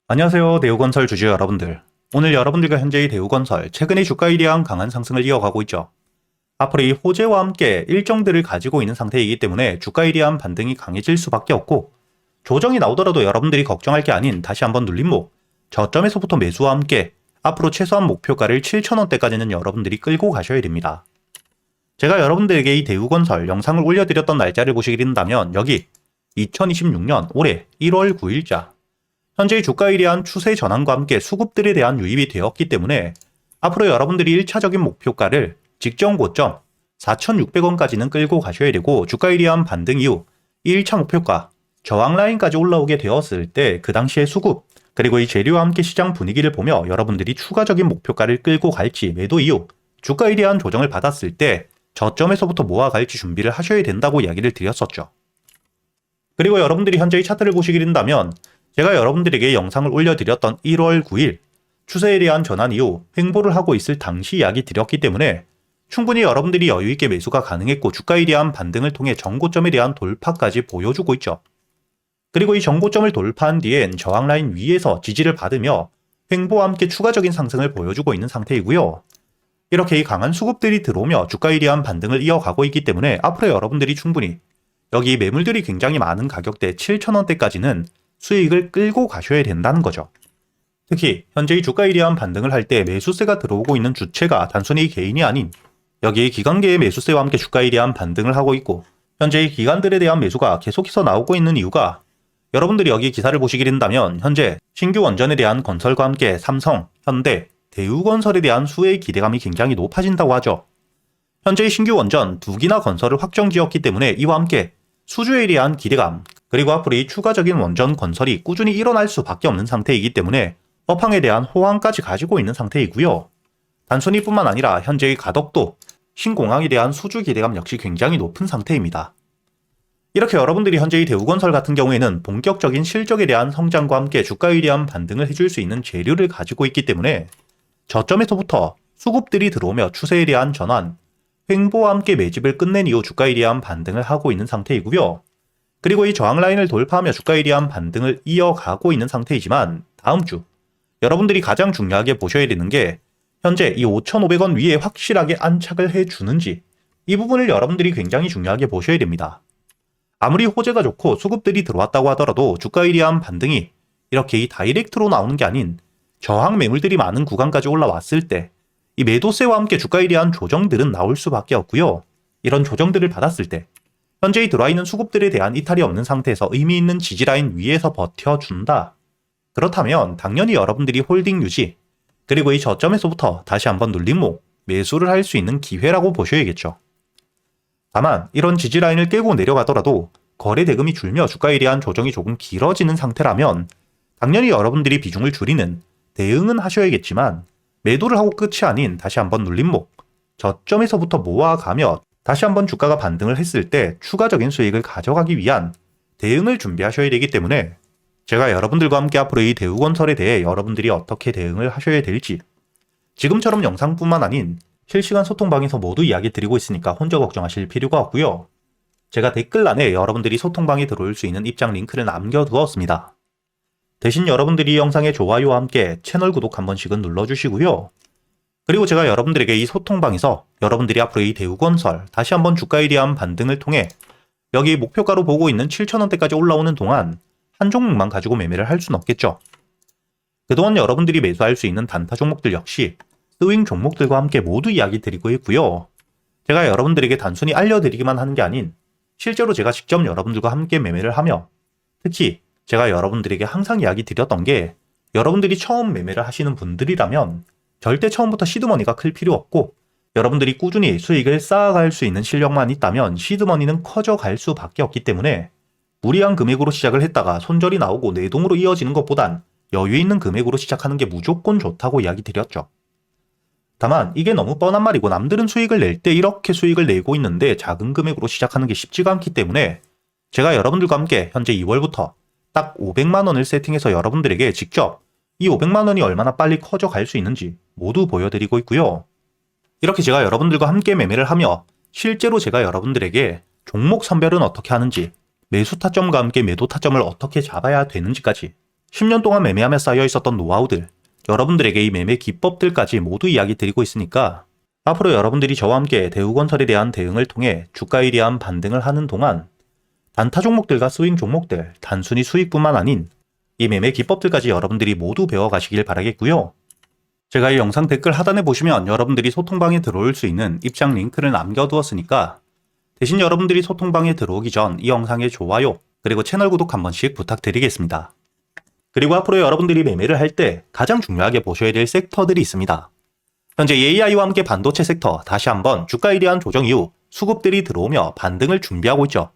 안녕하세요. 대우건설 주주 여러분들. 오늘 여러분들과 현재의 대우건설 최근의 주가에 대한 강한 상승을 이어가고 있죠. 앞으로 이 호재와 함께 일정들을 가지고 있는 상태이기 때문에 주가에 대한 반등이 강해질 수밖에 없고, 조정이 나오더라도 여러분들이 걱정할 게 아닌 다시 한번 눌림목, 저점에서부터 매수와 함께 앞으로 최소한 목표가를 7,000원대까지는 여러분들이 끌고 가셔야 됩니다. 제가 여러분들에게 이 대우건설 영상을 올려드렸던 날짜를 보시게 된다면 여기 2026년 올해 1월 9일자 현재의 주가에 대한 추세 전환과 함께 수급들에 대한 유입이 되었기 때문에 앞으로 여러분들이 1차적인 목표가를 직전 고점 4,600원까지는 끌고 가셔야 되고, 주가에 대한 반등 이후 1차 목표가 저항 라인까지 올라오게 되었을 때 그 당시의 수급 그리고 이 재료와 함께 시장 분위기를 보며 여러분들이 추가적인 목표가를 끌고 갈지, 매도 이후 주가에 대한 조정을 받았을 때 저점에서부터 모아갈지 준비를 하셔야 된다고 이야기를 드렸었죠. 그리고 여러분들이 현재의 차트를 보시게 된다면 제가 여러분들에게 영상을 올려드렸던 1월 9일 추세에 대한 전환 이후 횡보를 하고 있을 당시 이야기 드렸기 때문에 충분히 여러분들이 여유있게 매수가 가능했고, 주가에 대한 반등을 통해 정고점에 대한 돌파까지 보여주고 있죠. 그리고 이 정고점을 돌파한 뒤엔 저항라인 위에서 지지를 받으며 횡보와 함께 추가적인 상승을 보여주고 있는 상태이고요. 이렇게 이 강한 수급들이 들어오며 주가에 대한 반등을 이어가고 있기 때문에 앞으로 여러분들이 충분히 여기 매물들이 굉장히 많은 가격대 7,000원대까지는 수익을 끌고 가셔야 된다는 거죠. 특히 현재의 주가에 대한 반등을 할 때 매수세가 들어오고 있는 주체가 단순히 개인이 아닌 여기 기관계의 매수세와 함께 주가에 대한 반등을 하고 있고, 현재의 기관들에 대한 매수가 계속해서 나오고 있는 이유가, 여러분들이 여기 기사를 보시게 된다면 현재 신규 원전에 대한 건설과 함께 삼성, 현대, 대우건설에 대한 수혜의 기대감이 굉장히 높아진다고 하죠. 현재의 신규 원전 2기나 건설을 확정지었기 때문에 이와 함께 수주에 대한 기대감, 그리고 앞으로 이 추가적인 원전 건설이 꾸준히 일어날 수밖에 없는 상태이기 때문에 업황에 대한 호황까지 가지고 있는 상태이고요. 단순히 뿐만 아니라 현재의 가덕도, 신공항에 대한 수주 기대감 역시 굉장히 높은 상태입니다. 이렇게 여러분들이 현재의 대우건설 같은 경우에는 본격적인 실적에 대한 성장과 함께 주가에 대한 반등을 해줄 수 있는 재료를 가지고 있기 때문에 저점에서부터 수급들이 들어오며 추세에 대한 전환, 횡보와 함께 매집을 끝낸 이후 주가에 대한 반등을 하고 있는 상태이고요. 그리고 이 저항 라인을 돌파하며 주가에 대한 반등을 이어가고 있는 상태이지만, 다음 주 여러분들이 가장 중요하게 보셔야 되는 게 현재 이 5,500원 위에 확실하게 안착을 해주는지, 이 부분을 여러분들이 굉장히 중요하게 보셔야 됩니다. 아무리 호재가 좋고 수급들이 들어왔다고 하더라도 주가에 대한 반등이 이렇게 이 다이렉트로 나오는 게 아닌 저항 매물들이 많은 구간까지 올라왔을 때 이 매도세와 함께 주가에 대한 조정들은 나올 수밖에 없고요. 이런 조정들을 받았을 때 현재의 들어와 있는 수급들에 대한 이탈이 없는 상태에서 의미 있는 지지라인 위에서 버텨준다. 그렇다면 당연히 여러분들이 홀딩 유지, 그리고 이 저점에서부터 다시 한번 눌림목, 매수를 할 수 있는 기회라고 보셔야겠죠. 다만 이런 지지라인을 깨고 내려가더라도 거래 대금이 줄며 주가에 대한 조정이 조금 길어지는 상태라면 당연히 여러분들이 비중을 줄이는 대응은 하셔야겠지만, 매도를 하고 끝이 아닌 다시 한번 눌림목, 저점에서부터 모아가며 다시 한번 주가가 반등을 했을 때 추가적인 수익을 가져가기 위한 대응을 준비하셔야 되기 때문에 제가 여러분들과 함께 앞으로 이 대우건설에 대해 여러분들이 어떻게 대응을 하셔야 될지, 지금처럼 영상뿐만 아닌 실시간 소통방에서 모두 이야기 드리고 있으니까 혼자 걱정하실 필요가 없고요. 제가 댓글란에 여러분들이 소통방에 들어올 수 있는 입장 링크를 남겨두었습니다. 대신 여러분들이 이 영상의 좋아요와 함께 채널 구독 한 번씩은 눌러주시고요. 그리고 제가 여러분들에게 이 소통방에서 여러분들이 앞으로 이 대우건설 다시 한번 주가에 대한 반등을 통해 여기 목표가로 보고 있는 7,000원대까지 올라오는 동안 한 종목만 가지고 매매를 할 수는 없겠죠. 그동안 여러분들이 매수할 수 있는 단타 종목들 역시 스윙 종목들과 함께 모두 이야기 드리고 있고요. 제가 여러분들에게 단순히 알려드리기만 하는 게 아닌 실제로 제가 직접 여러분들과 함께 매매를 하며, 특히 제가 여러분들에게 항상 이야기 드렸던 게, 여러분들이 처음 매매를 하시는 분들이라면 절대 처음부터 시드머니가 클 필요 없고, 여러분들이 꾸준히 수익을 쌓아갈 수 있는 실력만 있다면 시드머니는 커져갈 수밖에 없기 때문에 무리한 금액으로 시작을 했다가 손절이 나오고 내동으로 이어지는 것보단 여유 있는 금액으로 시작하는 게 무조건 좋다고 이야기 드렸죠. 다만 이게 너무 뻔한 말이고, 남들은 수익을 낼 때 이렇게 수익을 내고 있는데 작은 금액으로 시작하는 게 쉽지가 않기 때문에 제가 여러분들과 함께 현재 2월부터 딱 500만원을 세팅해서 여러분들에게 직접 이 500만원이 얼마나 빨리 커져갈 수 있는지 모두 보여드리고 있고요. 이렇게 제가 여러분들과 함께 매매를 하며 실제로 제가 여러분들에게 종목 선별은 어떻게 하는지, 매수 타점과 함께 매도 타점을 어떻게 잡아야 되는지까지 10년 동안 매매하며 쌓여 있었던 노하우들, 여러분들에게 이 매매 기법들까지 모두 이야기 드리고 있으니까 앞으로 여러분들이 저와 함께 대우건설에 대한 대응을 통해 주가에 대한 반등을 하는 동안 단타 종목들과 스윙 종목들, 단순히 수익뿐만 아닌 이 매매 기법들까지 여러분들이 모두 배워가시길 바라겠고요. 제가 이 영상 댓글 하단에 보시면 여러분들이 소통방에 들어올 수 있는 입장 링크를 남겨두었으니까 대신 여러분들이 소통방에 들어오기 전 이 영상의 좋아요 그리고 채널 구독 한 번씩 부탁드리겠습니다. 그리고 앞으로 여러분들이 매매를 할 때 가장 중요하게 보셔야 될 섹터들이 있습니다. 현재 AI와 함께 반도체 섹터 다시 한번 주가에 대한 조정 이후 수급들이 들어오며 반등을 준비하고 있죠.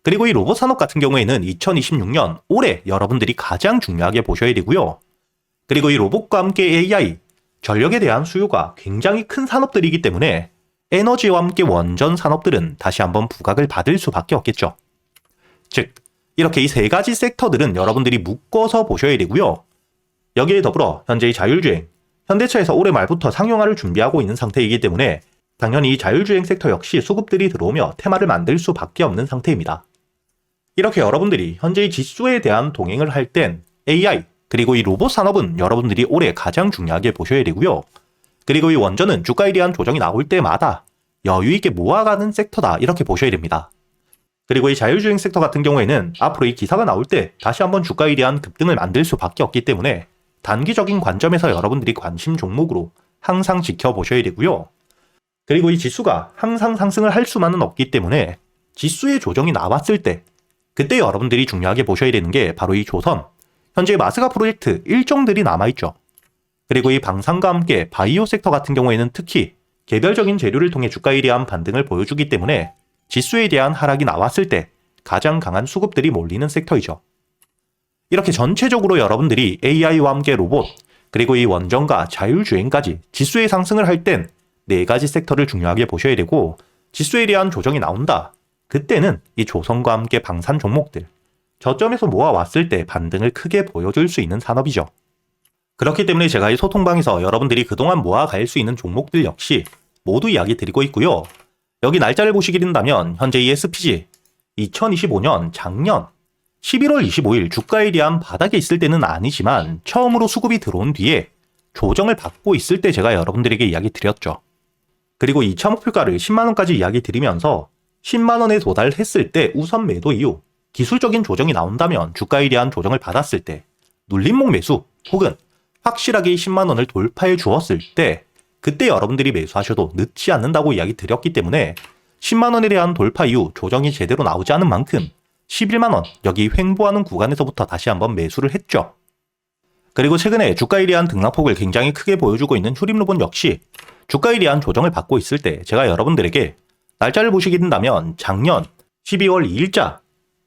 그리고 이 로봇 산업 같은 경우에는 2026년 올해 여러분들이 가장 중요하게 보셔야 되고요. 그리고 이 로봇과 함께 AI, 전력에 대한 수요가 굉장히 큰 산업들이기 때문에 에너지와 함께 원전 산업들은 다시 한번 부각을 받을 수밖에 없겠죠. 즉, 이렇게 이 세 가지 섹터들은 여러분들이 묶어서 보셔야 되고요. 여기에 더불어 현재 이 자율주행, 현대차에서 올해 말부터 상용화를 준비하고 있는 상태이기 때문에 당연히 이 자율주행 섹터 역시 수급들이 들어오며 테마를 만들 수밖에 없는 상태입니다. 이렇게 여러분들이 현재 이 지수에 대한 동행을 할 땐 AI, 그리고 이 로봇 산업은 여러분들이 올해 가장 중요하게 보셔야 되고요. 그리고 이 원전은 주가에 대한 조정이 나올 때마다 여유있게 모아가는 섹터다 이렇게 보셔야 됩니다. 그리고 이 자율주행 섹터 같은 경우에는 앞으로 이 기사가 나올 때 다시 한번 주가에 대한 급등을 만들 수밖에 없기 때문에 단기적인 관점에서 여러분들이 관심 종목으로 항상 지켜보셔야 되고요. 그리고 이 지수가 항상 상승을 할 수만은 없기 때문에 지수의 조정이 나왔을 때 그때 여러분들이 중요하게 보셔야 되는 게 바로 이 조선, 현재 마스가 프로젝트 일정들이 남아있죠. 그리고 이 방산과 함께 바이오 섹터 같은 경우에는 특히 개별적인 재료를 통해 주가에 대한 반등을 보여주기 때문에 지수에 대한 하락이 나왔을 때 가장 강한 수급들이 몰리는 섹터이죠. 이렇게 전체적으로 여러분들이 AI와 함께 로봇, 그리고 이 원전과 자율주행까지 지수의 상승을 할 땐 네 가지 섹터를 중요하게 보셔야 되고 지수에 대한 조정이 나온다. 그때는 이 조선과 함께 방산 종목들, 저점에서 모아왔을 때 반등을 크게 보여줄 수 있는 산업이죠. 그렇기 때문에 제가 이 소통방에서 여러분들이 그동안 모아갈 수 있는 종목들 역시 모두 이야기 드리고 있고요. 여기 날짜를 보시게 된다면 현재 이 SPG 2025년 작년 11월 25일 주가에 대한 바닥에 있을 때는 아니지만 처음으로 수급이 들어온 뒤에 조정을 받고 있을 때 제가 여러분들에게 이야기 드렸죠. 그리고 2차 목표가를 10만원까지 이야기 드리면서 10만원에 도달했을 때 우선 매도 이후 기술적인 조정이 나온다면 주가에 대한 조정을 받았을 때 눌림목 매수 혹은 확실하게 10만원을 돌파해 주었을 때 그때 여러분들이 매수하셔도 늦지 않는다고 이야기 드렸기 때문에 10만원에 대한 돌파 이후 조정이 제대로 나오지 않은 만큼 11만원 여기 횡보하는 구간에서부터 다시 한번 매수를 했죠. 그리고 최근에 주가에 대한 등락폭을 굉장히 크게 보여주고 있는 휴림로봇 역시 주가에 대한 조정을 받고 있을 때 제가 여러분들에게 날짜를 보시게 된다면 작년 12월 2일자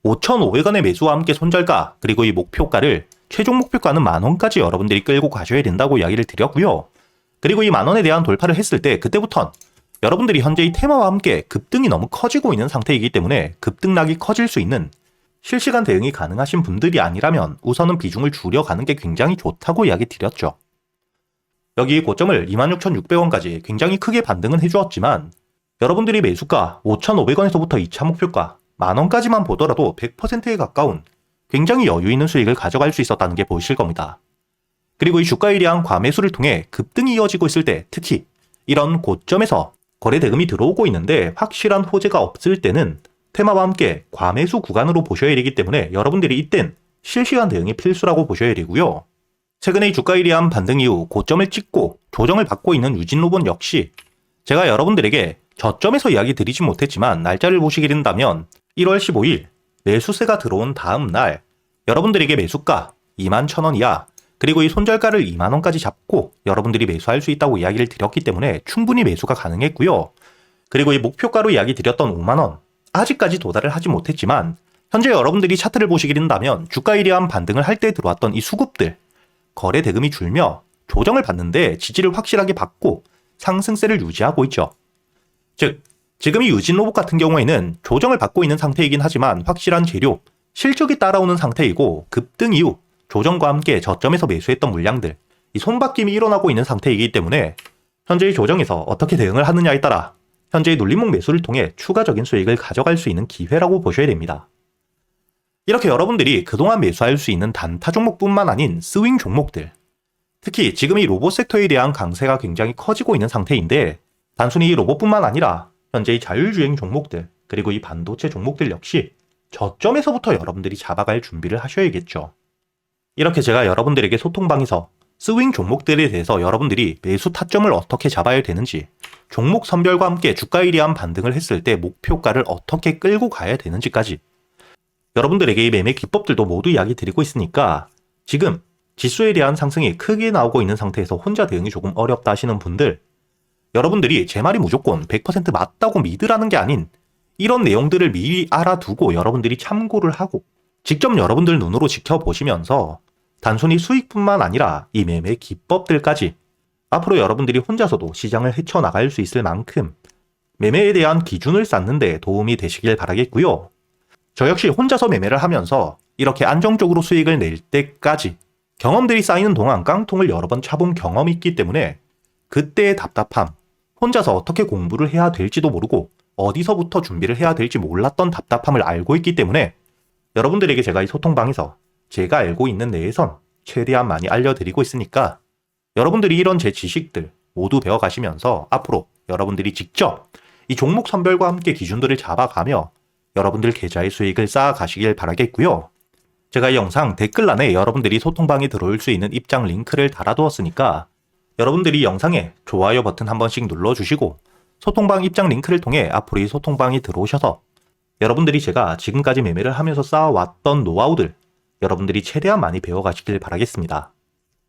5,500원의 매수와 함께 손절가 그리고 이 목표가를 최종 목표가는 만원까지 여러분들이 끌고 가셔야 된다고 이야기를 드렸고요. 그리고 이 만원에 대한 돌파를 했을 때 그때부턴 여러분들이 현재 이 테마와 함께 급등이 너무 커지고 있는 상태이기 때문에 급등락이 커질 수 있는 실시간 대응이 가능하신 분들이 아니라면 우선은 비중을 줄여가는 게 굉장히 좋다고 이야기 드렸죠. 여기 고점을 26,600원까지 굉장히 크게 반등은 해주었지만 여러분들이 매수가 5,500원에서부터 2차 목표가 만원까지만 보더라도 100%에 가까운 굉장히 여유 있는 수익을 가져갈 수 있었다는 게 보이실 겁니다. 그리고 이 주가에 대한 과매수를 통해 급등이 이어지고 있을 때 특히 이런 고점에서 거래 대금이 들어오고 있는데 확실한 호재가 없을 때는 테마와 함께 과매수 구간으로 보셔야 되기 때문에 여러분들이 이땐 실시간 대응이 필수라고 보셔야 되고요. 최근에 이 주가에 대한 반등 이후 고점을 찍고 조정을 받고 있는 유진로봇 역시 제가 여러분들에게 저점에서 이야기 드리지 못했지만 날짜를 보시게 된다면 1월 15일 매수세가 들어온 다음 날 여러분들에게 매수가 21,000원 이하 그리고 이 손절가를 2만원까지 잡고 여러분들이 매수할 수 있다고 이야기를 드렸기 때문에 충분히 매수가 가능했고요. 그리고 이 목표가로 이야기 드렸던 5만원 아직까지 도달을 하지 못했지만 현재 여러분들이 차트를 보시게 된다면 주가에 대한 반등을 할 때 들어왔던 이 수급들 거래 대금이 줄며 조정을 받는데 지지를 확실하게 받고 상승세를 유지하고 있죠. 즉 지금 이 유진로봇 같은 경우에는 조정을 받고 있는 상태이긴 하지만 확실한 재료, 실적이 따라오는 상태이고 급등 이후 조정과 함께 저점에서 매수했던 물량들 이 손바뀜이 일어나고 있는 상태이기 때문에 현재의 조정에서 어떻게 대응을 하느냐에 따라 현재의 눌림목 매수를 통해 추가적인 수익을 가져갈 수 있는 기회라고 보셔야 됩니다. 이렇게 여러분들이 그동안 매수할 수 있는 단타 종목뿐만 아닌 스윙 종목들, 특히 지금 이 로봇 섹터에 대한 강세가 굉장히 커지고 있는 상태인데 단순히 이 로봇뿐만 아니라 현재 이 자율주행 종목들 그리고 이 반도체 종목들 역시 저점에서부터 여러분들이 잡아갈 준비를 하셔야겠죠. 이렇게 제가 여러분들에게 소통방에서 스윙 종목들에 대해서 여러분들이 매수 타점을 어떻게 잡아야 되는지, 종목 선별과 함께 주가에 대한 반등을 했을 때 목표가를 어떻게 끌고 가야 되는지까지 여러분들에게 이 매매 기법들도 모두 이야기 드리고 있으니까 지금 지수에 대한 상승이 크게 나오고 있는 상태에서 혼자 대응이 조금 어렵다 하시는 분들, 여러분들이 제 말이 무조건 100% 맞다고 믿으라는 게 아닌 이런 내용들을 미리 알아두고 여러분들이 참고를 하고 직접 여러분들 눈으로 지켜보시면서 단순히 수익뿐만 아니라 이 매매 기법들까지 앞으로 여러분들이 혼자서도 시장을 헤쳐나갈 수 있을 만큼 매매에 대한 기준을 쌓는 데 도움이 되시길 바라겠고요. 저 역시 혼자서 매매를 하면서 이렇게 안정적으로 수익을 낼 때까지 경험들이 쌓이는 동안 깡통을 여러 번 차본 경험이 있기 때문에 그때의 답답함, 혼자서 어떻게 공부를 해야 될지도 모르고 어디서부터 준비를 해야 될지 몰랐던 답답함을 알고 있기 때문에 여러분들에게 제가 이 소통방에서 제가 알고 있는 내에선 최대한 많이 알려드리고 있으니까 여러분들이 이런 제 지식들 모두 배워가시면서 앞으로 여러분들이 직접 이 종목 선별과 함께 기준들을 잡아가며 여러분들 계좌의 수익을 쌓아가시길 바라겠고요. 제가 이 영상 댓글란에 여러분들이 소통방에 들어올 수 있는 입장 링크를 달아두었으니까 여러분들이 영상에 좋아요 버튼 한 번씩 눌러주시고 소통방 입장 링크를 통해 앞으로 이 소통방에 들어오셔서 여러분들이 제가 지금까지 매매를 하면서 쌓아왔던 노하우들 여러분들이 최대한 많이 배워가시길 바라겠습니다.